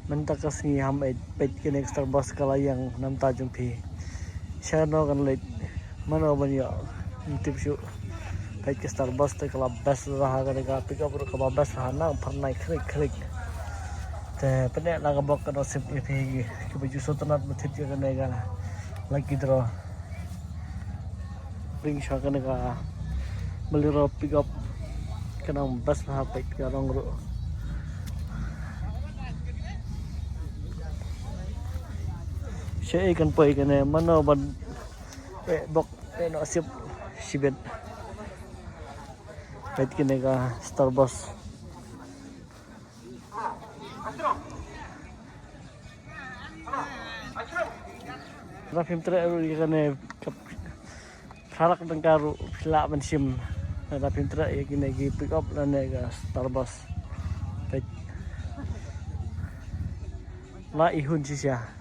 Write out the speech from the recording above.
มันตะกะสีหำเป็ดกันเอกสตาร์บัคกะลายังน้ำตาจุงพีชาโนกันเลยมันเอาบันยาทิปชูเป็ดกันสตาร์บัคตะกะลาเบสรหากันเอกปิกอัพรถกระบะเบสรหานั่งพันไนคลิกแต่เป็นเนี่ยนักบอกกันว่าสิบเอพีคือไปจุดสุดนัดมาทิพย์กันเองกันlagi gitu ring shot kan ka meliro pick up kena bas lah apa itu orang ru saya ikan poi kan mana ban bok no sip sibet pet kene ka Starbucks Rafim terakhir kan harak ng karo sila man sim Rafim terakhir kini pick up na nega Starbucks pet la ihun siya